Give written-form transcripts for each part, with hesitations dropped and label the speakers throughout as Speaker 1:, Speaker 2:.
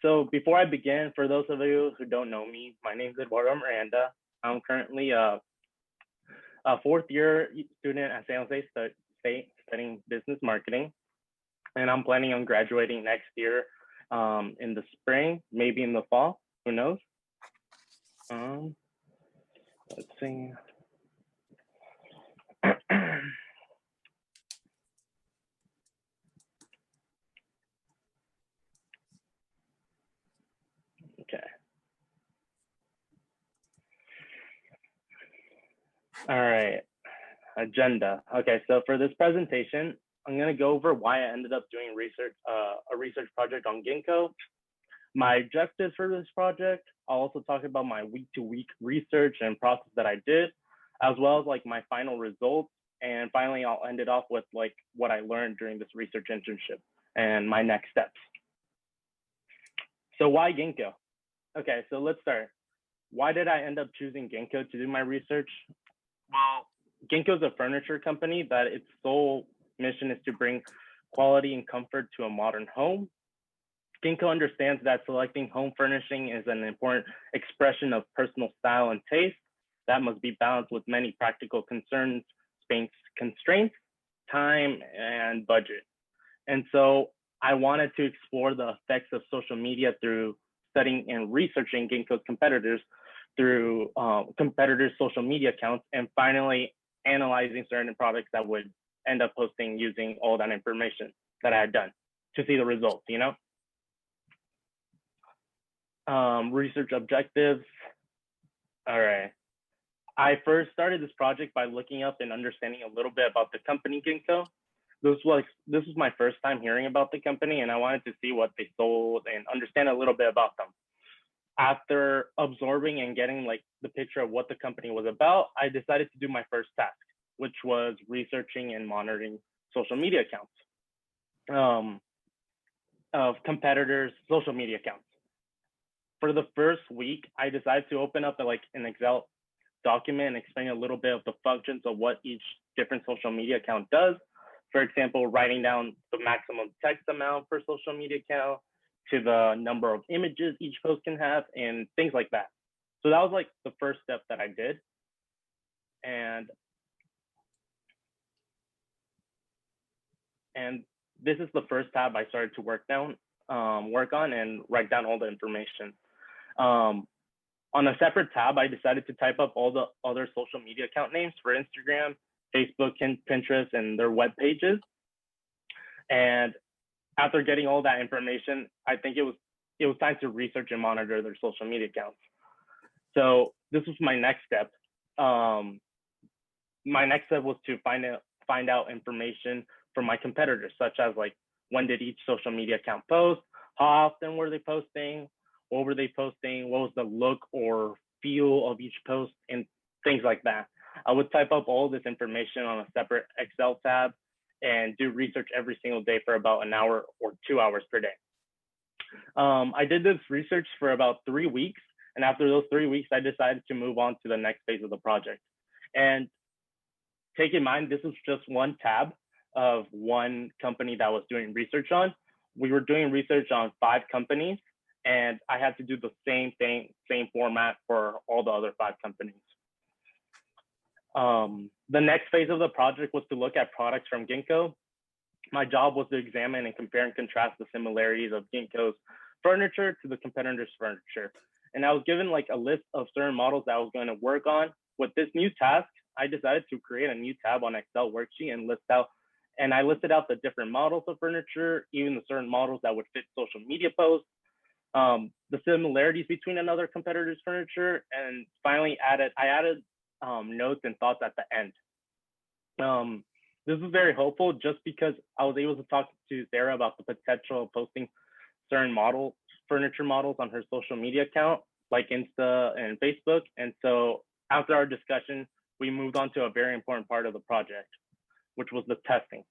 Speaker 1: So before I begin, for those of you who don't know me, my name is Eduardo Miranda. I'm currently a fourth year student at San Jose State studying business marketing. And I'm planning on graduating next year in the spring, maybe in the fall, who knows? Let's see. Okay. All right. Agenda. Okay, so for this presentation, I'm going to go over why I ended up doing a research project on Genko, my objectives for this project. I'll also talk about my week-to-week research and process that I did, as well as like my final results. And finally, I'll end it off with like what I learned during this research internship and my next steps. So why Genko? Okay, so let's start. Why did I end up choosing Genko to do my research? Well, Genko is a furniture company that its sole mission is to bring quality and comfort to a modern home. Genko understands that selecting home furnishing is an important expression of personal style and taste that must be balanced with many practical concerns, space constraints, time, and budget. And so I wanted to explore the effects of social media through studying and researching Genko's competitors through competitors' social media accounts, and finally analyzing certain products that would end up posting using all that information that I had done to see the results, you know? Research objectives. All right. I first started this project by looking up and understanding a little bit about the company Genko. This was my first time hearing about the company, and I wanted to see what they sold and understand a little bit about them. After absorbing and getting like the picture of what the company was about, I decided to do my first task, which was researching and monitoring social media accounts of competitors' social media accounts. For the first week, I decided to open up an Excel document and explain a little bit of the functions of what each different social media account does. For example, writing down the maximum text amount per social media account, to the number of images each post can have, and things like that. So that was like the first step that I did. And this is the first tab I started to work on and write down all the information. On a separate tab, I decided to type up all the other social media account names for Instagram, Facebook, and Pinterest, and their web pages. And after getting all that information, I think it was time to research and monitor their social media accounts. So this was my next step. My next step was to find out information from my competitors, such as like when did each social media account post, how often were they posting, what were they posting, what was the look or feel of each post, and things like that. I would type up all this information on a separate Excel tab and do research every single day for about an hour or 2 hours per day. I did this research for about 3 weeks. And after those 3 weeks, I decided to move on to the next phase of the project. And take in mind, this was just one tab of one company that I was doing research on. We were doing research on 5 companies, and I had to do the same thing, same format for all the other 5 companies. The next phase of the project was to look at products from Genko. My job was to examine and compare and contrast the similarities of Genko's furniture to the competitor's furniture. And I was given like a list of certain models that I was going to work on. With this new task, I decided to create a new tab on Excel worksheet and I listed out the different models of furniture, even the certain models that would fit social media posts, the similarities between another competitor's furniture, and finally I added notes and thoughts at the end. This was very helpful just because I was able to talk to Sarah about the potential of posting certain furniture models on her social media account, like Insta and Facebook. And so after our discussion, we moved on to a very important part of the project, which was the testing.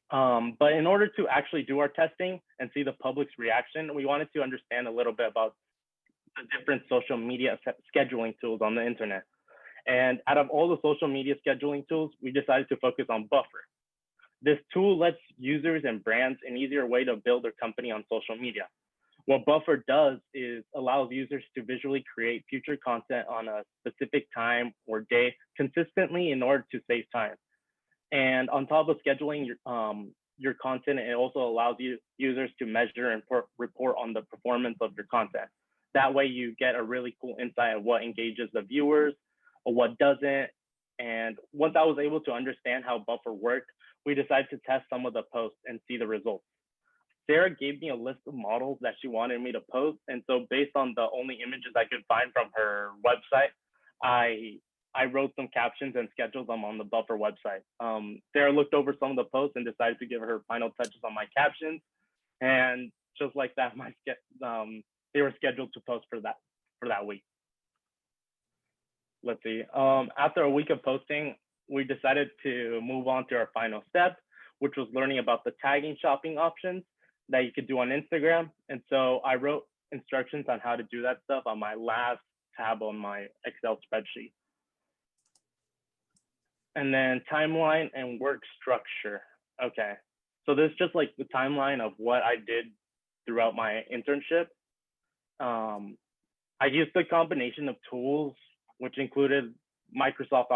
Speaker 1: But in order to actually do our testing and see the public's reaction, we wanted to understand a little bit about the different social media scheduling tools on the internet. And out of all the social media scheduling tools, we decided to focus on Buffer. This tool lets users and brands an easier way to build their company on social media. What Buffer does is allows users to visually create future content on a specific time or day consistently in order to save time. And on top of scheduling your content, it also allows users to measure and report on the performance of your content. That way you get a really cool insight of what engages the viewers or what doesn't. And once I was able to understand how Buffer worked, we decided to test some of the posts and see the results. Sarah gave me a list of models that she wanted me to post. And so based on the only images I could find from her website, I wrote some captions and scheduled them on the Buffer website. Sarah looked over some of the posts and decided to give her final touches on my captions. And just like that, they were scheduled to post for that week. Let's see. After a week of posting, we decided to move on to our final step, which was learning about the tagging shopping options that you could do on Instagram. And so I wrote instructions on how to do that stuff on my last tab on my Excel spreadsheet. And then timeline and work structure. Okay, so this is just like the timeline of what I did throughout my internship. I used a combination of tools, which included Microsoft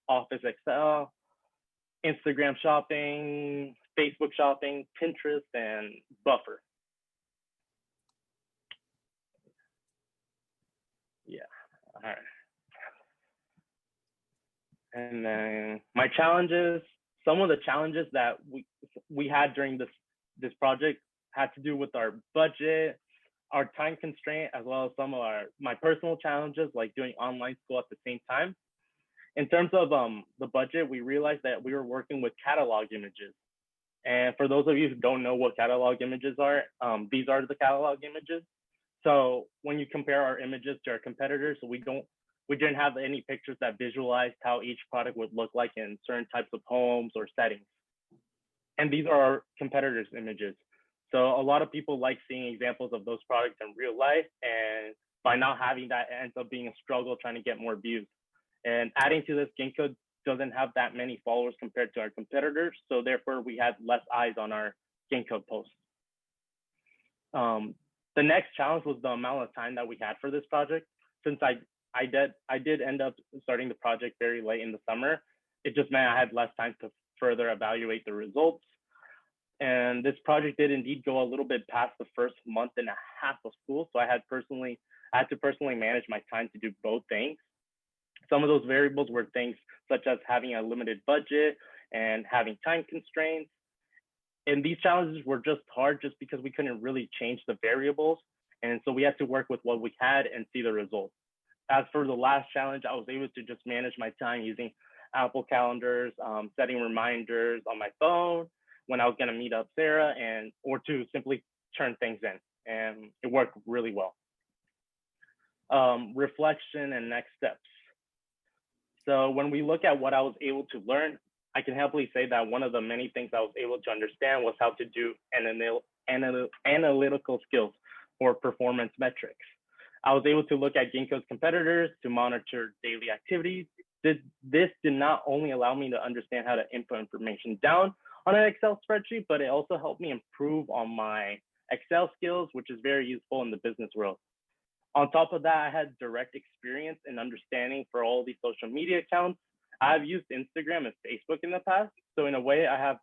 Speaker 1: Office Excel, Instagram shopping, Facebook shopping, Pinterest, and Buffer. Yeah, all right. And then my challenges, some of the challenges that we had during this project had to do with our budget, our time constraint, as well as some of my personal challenges, like doing online school at the same time. In terms of the budget, we realized that we were working with catalog images. And for those of you who don't know what catalog images are, these are the catalog images. So when you compare our images to our competitors, we didn't have any pictures that visualized how each product would look like in certain types of homes or settings. And these are our competitors' images. So a lot of people like seeing examples of those products in real life. And by not having that, it ends up being a struggle trying to get more views. And adding to this, Genko doesn't have that many followers compared to our competitors. So therefore, we had less eyes on our Genko posts. The next challenge was the amount of time that we had for this project. Since I did end up starting the project very late in the summer, it just meant I had less time to further evaluate the results. And this project did indeed go a little bit past the first month and a half of school. So I had to personally manage my time to do both things. Some of those variables were things such as having a limited budget and having time constraints. And these challenges were just hard just because we couldn't really change the variables. And so we had to work with what we had and see the results. As for the last challenge, I was able to just manage my time using Apple calendars, setting reminders on my phone when I was gonna meet up Sarah, or to simply turn things in. And it worked really well. Reflection and next steps. So when we look at what I was able to learn, I can happily say that one of the many things I was able to understand was how to do analytical skills or performance metrics. I was able to look at Genko's competitors to monitor daily activities. This did not only allow me to understand how to input information down on an Excel spreadsheet, but it also helped me improve on my Excel skills, which is very useful in the business world. On top of that, I had direct experience and understanding for all these social media accounts. I've used Instagram and Facebook in the past. So in a way, I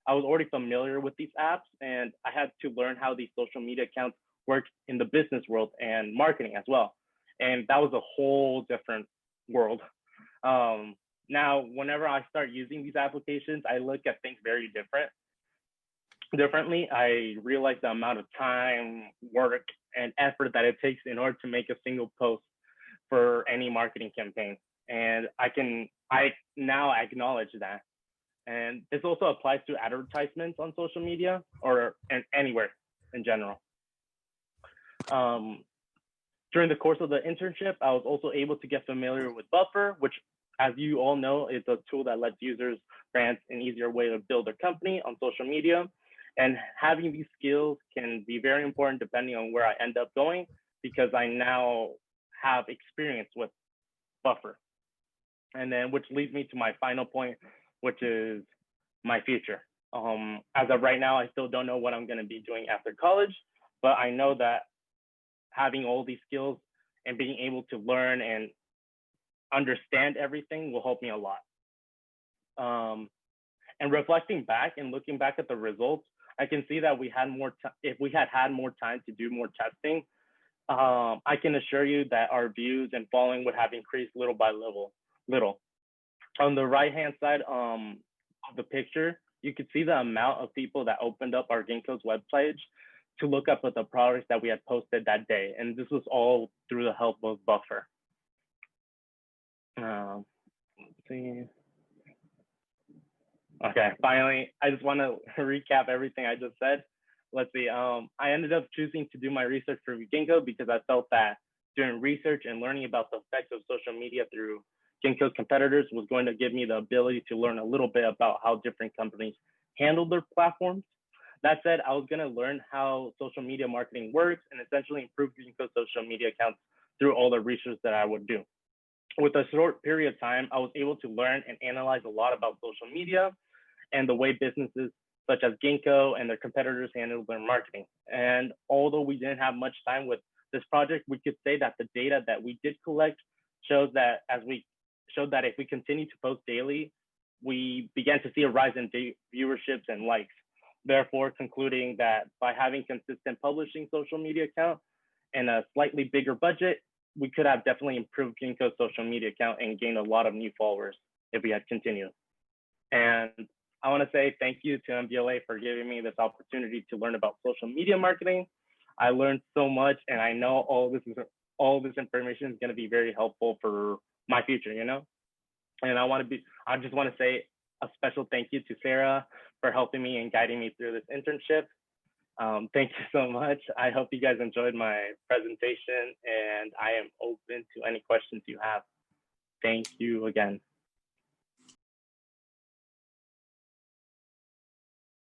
Speaker 1: was already familiar with these apps, and I had to learn how these social media accounts work in the business world and marketing as well. And that was a whole different world. Now, whenever I start using these applications, I look at things very differently. I realize the amount of time, work, and effort that it takes in order to make a single post for any marketing campaign. And I now acknowledge that. And this also applies to advertisements on social media or anywhere in general. During the course of the internship, I was also able to get familiar with Buffer, which, as you all know, is a tool that lets users, brands, an easier way to build their company on social media. And having these skills can be very important depending on where I end up going, because I now have experience with Buffer. And then, which leads me to my final point, which is my future. As of right now, I still don't know what I'm going to be doing after college, but I know that having all these skills and being able to learn and understand everything will help me a lot. And reflecting back and looking back at the results, I can see that we had more if we had more time to do more testing, I can assure you that our views and following would have increased little by little. On the right-hand side of the picture, you could see the amount of people that opened up our Genko's webpage to look up at the products that we had posted that day. And this was all through the help of Buffer. Let's see. Okay, finally, I just want to recap everything I just said. Let's see. I ended up choosing to do my research for Genko because I felt that doing research and learning about the effects of social media through Genko's competitors was going to give me the ability to learn a little bit about how different companies handle their platforms. That said, I was going to learn how social media marketing works and essentially improve Genko's social media accounts through all the research that I would do. With a short period of time, I was able to learn and analyze a lot about social media and the way businesses such as Genko and their competitors handle their marketing. And although we didn't have much time with this project, we could say that the data that we did collect showed that if we continue to post daily, we began to see a rise in viewerships and likes. Therefore, concluding that by having consistent publishing social media account and a slightly bigger budget, we could have definitely improved Genko's social media account and gained a lot of new followers if we had continued. And I want to say thank you to MVLA for giving me this opportunity to learn about social media marketing. I learned so much, and I know all this information is going to be very helpful for my future, you know? And I just want to say a special thank you to Sarah for helping me and guiding me through this internship. Thank you so much. I hope you guys enjoyed my presentation, and I am open to any questions you have. Thank you again.